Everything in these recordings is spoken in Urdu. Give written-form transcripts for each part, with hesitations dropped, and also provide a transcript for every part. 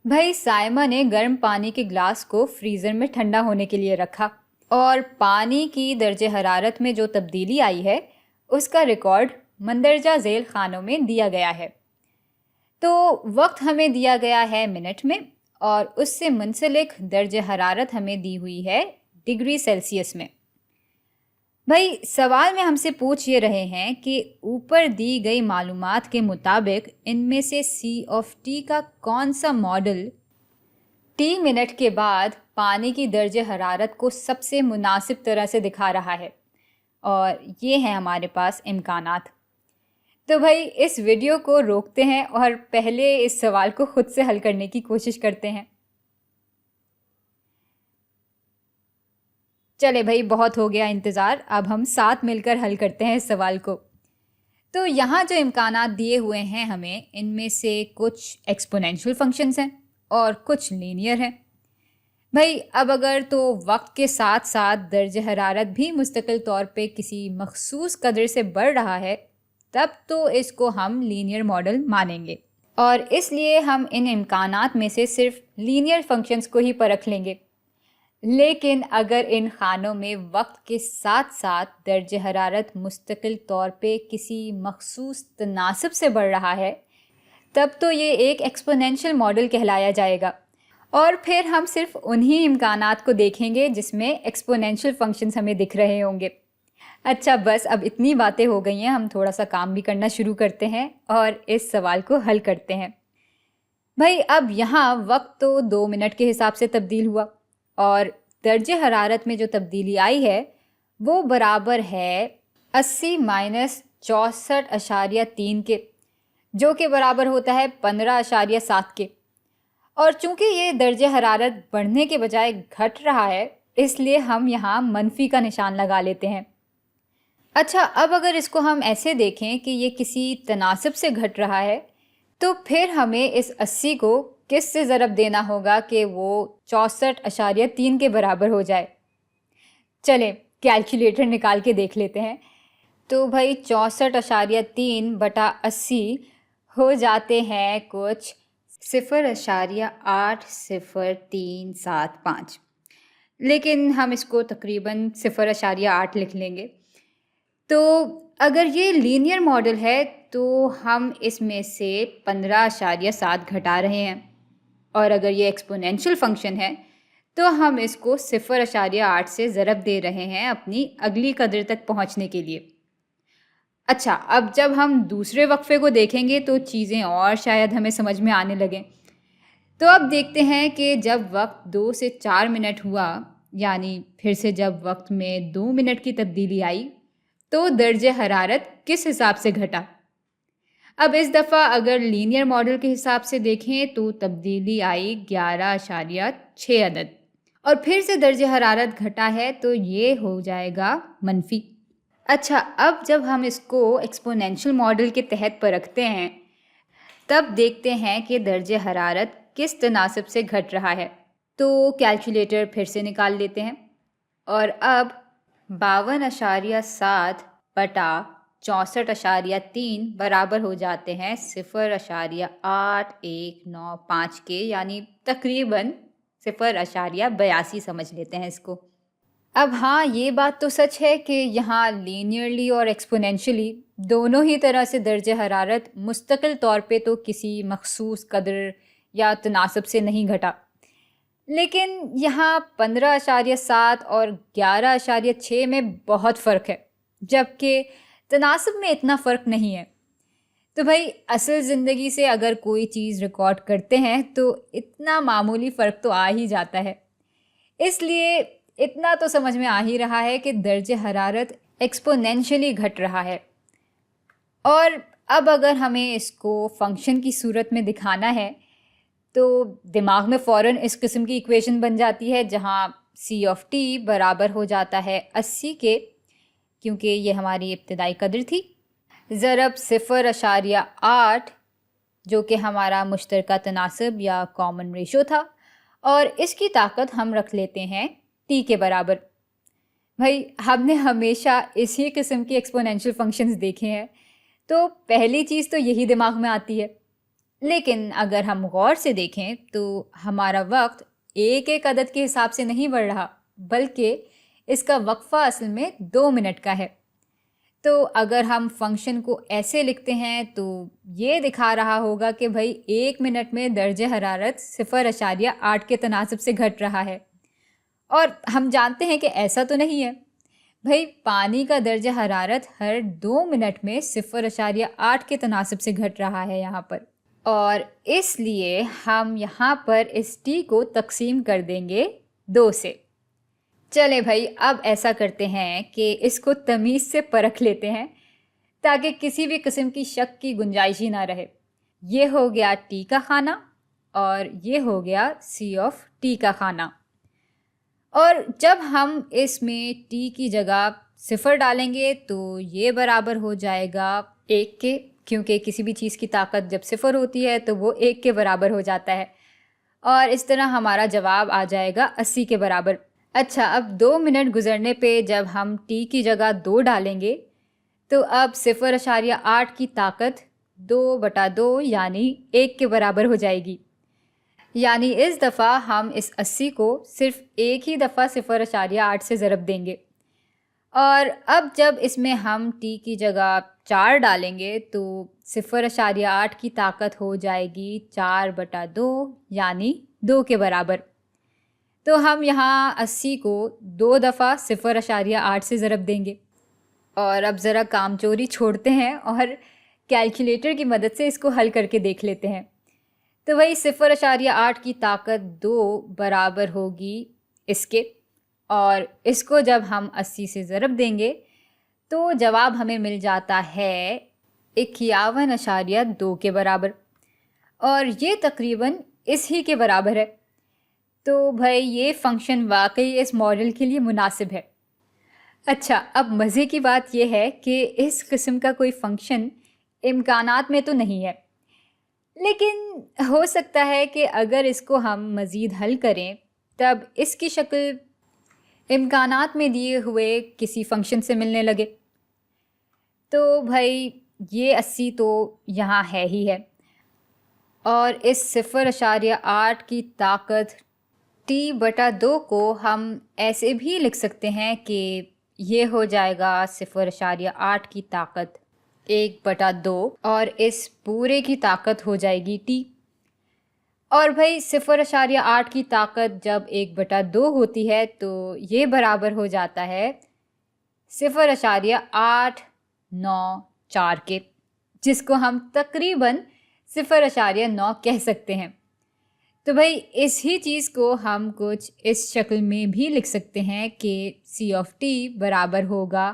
بھائی سائمہ نے گرم پانی کے گلاس کو فریزر میں ٹھنڈا ہونے کے لیے رکھا اور پانی کی درجہ حرارت میں جو تبدیلی آئی ہے اس کا ریکارڈ مندرجہ ذیل خانوں میں دیا گیا ہے۔ تو وقت ہمیں دیا گیا ہے منٹ میں اور اس سے منسلک درجہ حرارت ہمیں دی ہوئی ہے ڈگری سیلسیس میں۔ بھائی سوال میں ہم سے پوچھ یہ رہے ہیں کہ اوپر دی گئی معلومات کے مطابق ان میں سے C کا کون سا ماڈل T منٹ کے بعد پانی کی درجہ حرارت کو سب سے مناسب طرح سے دکھا رہا ہے، اور یہ ہیں ہمارے پاس امکانات۔ تو بھائی اس ویڈیو کو روکتے ہیں اور پہلے اس سوال کو خود سے حل کرنے کی کوشش کرتے ہیں۔ چلے بھائی بہت ہو گیا انتظار، اب ہم ساتھ مل کر حل کرتے ہیں اس سوال کو۔ تو یہاں جو امکانات دیے ہوئے ہیں ہمیں، ان میں سے کچھ ایکسپونینشیل فنکشنز ہیں اور کچھ لینئر ہیں۔ بھائی اب اگر تو وقت کے ساتھ ساتھ درجہ حرارت بھی مستقل طور پہ کسی مخصوص قدر سے بڑھ رہا ہے تب تو اس کو ہم لینئر ماڈل مانیں گے، اور اس لیے ہم ان امکانات میں سے صرف لینئر فنکشنز کو ہی پرکھ لیں گے۔ لیکن اگر ان خانوں میں وقت کے ساتھ ساتھ درجہ حرارت مستقل طور پہ کسی مخصوص تناسب سے بڑھ رہا ہے تب تو یہ ایک ایکسپونینشیل ماڈل کہلایا جائے گا، اور پھر ہم صرف انہی امکانات کو دیکھیں گے جس میں ایکسپونینشیل فنکشنز ہمیں دکھ رہے ہوں گے۔ اچھا بس اب اتنی باتیں ہو گئی ہیں، ہم تھوڑا سا کام بھی کرنا شروع کرتے ہیں اور اس سوال کو حل کرتے ہیں۔ بھائی اب یہاں وقت تو 2 منٹ کے حساب سے تبدیل ہوا، اور درجہ حرارت میں جو تبدیلی آئی ہے وہ برابر ہے 80 مائنس 64.3 کے، جو کہ برابر ہوتا ہے 15.7 کے۔ اور چونکہ یہ درجہ حرارت بڑھنے کے بجائے گھٹ رہا ہے اس لیے ہم یہاں منفی کا نشان لگا لیتے ہیں۔ اچھا اب اگر اس کو ہم ایسے دیکھیں کہ یہ کسی تناسب سے گھٹ رہا ہے تو پھر ہمیں اس 80 کو کس سے ضرب دینا ہوگا کہ وہ 64.3 کے برابر ہو جائے۔ چلیں کیلکولیٹر نکال کے دیکھ لیتے ہیں۔ تو بھائی 64.3 بٹا 80 ہو جاتے ہیں کچھ 0.80375، لیکن ہم اس کو تقریباً 0.8 لکھ لیں گے۔ تو اگر یہ لینئر ماڈل ہے تو ہم اس میں سے 15.7 گھٹا رہے ہیں، اور اگر یہ ایکسپونینشیل فنکشن ہے تو ہم اس کو 0.8 سے ضرب دے رہے ہیں اپنی اگلی قدر تک پہنچنے کے لیے۔ اچھا اب جب ہم دوسرے وقفے کو دیکھیں گے تو چیزیں اور شاید ہمیں سمجھ میں آنے لگیں۔ تو اب دیکھتے ہیں کہ جب وقت 2 سے 4 منٹ ہوا، یعنی پھر سے جب وقت میں 2 منٹ کی تبدیلی آئی تو درجہ حرارت کس حساب سے گھٹا۔ اب اس دفعہ اگر لینئر ماڈل کے حساب سے دیکھیں تو تبدیلی آئی 11.6 عدد، اور پھر سے درجہ حرارت گھٹا ہے تو یہ ہو جائے گا منفی۔ اچھا اب جب ہم اس کو ایکسپونینشیل ماڈل کے تحت پرکھتے ہیں تب دیکھتے ہیں کہ درجہ حرارت کس تناسب سے گھٹ رہا ہے۔ تو کیلکولیٹر پھر سے نکال لیتے ہیں، اور اب 52.7 بٹا 64.3 برابر ہو جاتے ہیں 0.8195 کے، یعنی تقریباً 0.82 سمجھ لیتے ہیں اس کو۔ اب ہاں یہ بات تو سچ ہے کہ یہاں لینئرلی اور ایکسپونینشلی دونوں ہی طرح سے درجہ حرارت مستقل طور پہ تو کسی مخصوص قدر یا تناسب سے نہیں گھٹا، لیکن یہاں 15.7 اور 11.6 میں بہت فرق ہے، جبکہ تناسب میں اتنا فرق نہیں ہے۔ تو بھائی اصل زندگی سے اگر کوئی چیز ریکارڈ کرتے ہیں تو اتنا معمولی فرق تو آ ہی جاتا ہے، اس لیے اتنا تو سمجھ میں آ ہی رہا ہے کہ درجہ حرارت ایکسپونینشلی گھٹ رہا ہے۔ اور اب اگر ہمیں اس کو فنکشن کی صورت میں دکھانا ہے تو دماغ میں فوراً اس قسم کی ایکویشن بن جاتی ہے جہاں C برابر ہو جاتا ہے 80 کے، کیونکہ یہ ہماری ابتدائی قدر تھی، ضرب 0.8 جو کہ ہمارا مشترکہ تناسب یا کامن ریشو تھا، اور اس کی طاقت ہم رکھ لیتے ہیں T کے برابر۔ بھائی ہم نے ہمیشہ اسی قسم کی ایکسپونینشیل فنکشنز دیکھے ہیں، تو پہلی چیز تو یہی دماغ میں آتی ہے۔ لیکن اگر ہم غور سے دیکھیں تو ہمارا وقت ایک ایک عدد کے حساب سے نہیں بڑھ رہا، بلکہ اس کا وقفہ اصل میں 2 منٹ کا ہے۔ تو اگر ہم فنکشن کو ایسے لکھتے ہیں تو یہ دکھا رہا ہوگا کہ بھائی 1 منٹ میں درجہ حرارت 0.8 کے تناسب سے گھٹ رہا ہے، اور ہم جانتے ہیں کہ ایسا تو نہیں ہے۔ بھائی پانی کا درجہ حرارت ہر 2 منٹ میں 0.8 کے تناسب سے گھٹ رہا ہے یہاں پر، اور اس لیے ہم یہاں پر اس ٹی کو تقسیم کر دیں گے 2 سے۔ چلے بھائی اب ایسا کرتے ہیں کہ اس کو تمیز سے پرکھ لیتے ہیں تاکہ کسی بھی قسم کی شک کی گنجائش ہی نہ رہے۔ یہ ہو گیا ٹی کا خانہ اور یہ ہو گیا سی آف ٹی کا خانہ، اور جب ہم اس میں ٹی کی جگہ 0 ڈالیں گے تو یہ برابر ہو جائے گا 1 کے، کیونکہ کسی بھی چیز کی طاقت جب 0 ہوتی ہے تو وہ 1 کے برابر ہو جاتا ہے، اور اس طرح ہمارا جواب آ جائے گا 80 کے برابر۔ اچھا، اب 2 منٹ گزرنے پہ جب ہم ٹی کی جگہ 2 ڈالیں گے تو اب 0.8 کی طاقت 2/2 یعنی 1 کے برابر ہو جائے گی، یعنی اس دفعہ ہم اس 80 کو صرف ایک ہی دفعہ 0.8 سے ضرب دیں گے، اور اب جب اس میں ہم ٹی کی جگہ 4 ڈالیں گے تو 0.8 کی طاقت ہو جائے گی 4/2 یعنی 2 کے برابر۔ تو ہم یہاں 80 کو 2 دفعہ 0.8 سے ضرب دیں گے، اور اب ذرا کام چوری چھوڑتے ہیں اور کیلکولیٹر کی مدد سے اس کو حل کر کے دیکھ لیتے ہیں۔ تو وہی 0.8 کی طاقت 2 برابر ہوگی اس کے، اور اس کو جب ہم 80 سے ضرب دیں گے تو جواب ہمیں مل جاتا ہے 51.2 کے برابر، اور یہ تقریباً اس ہی کے برابر ہے۔ تو بھائی یہ فنکشن واقعی اس ماڈل کے لیے مناسب ہے۔ اچھا، اب مزے کی بات یہ ہے کہ اس قسم کا کوئی فنکشن امکانات میں تو نہیں ہے، لیکن ہو سکتا ہے کہ اگر اس کو ہم مزید حل کریں تب اس کی شکل امکانات میں دیے ہوئے کسی فنکشن سے ملنے لگے۔ تو بھائی یہ 80 تو یہاں ہے ہی ہے، اور اس 0.8 کی طاقت T/2 کو ہم ایسے بھی لکھ سکتے ہیں کہ یہ ہو جائے گا 0.8 کی طاقت 1/2، اور اس پورے کی طاقت ہو جائے گی T، اور بھائی 0.8 کی طاقت جب 1/2 ہوتی ہے تو یہ برابر ہو جاتا ہے 0.894 کے، جس کو ہم تقریباً 0.9 کہہ سکتے ہیں۔ تو بھائی اس ہی چیز کو ہم کچھ اس شکل میں بھی لکھ سکتے ہیں کہ سی آف ٹی برابر ہوگا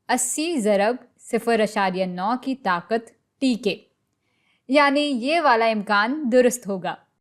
80 ضرب 0.9 کی طاقت ٹی کے، یعنی یہ والا امکان درست ہوگا۔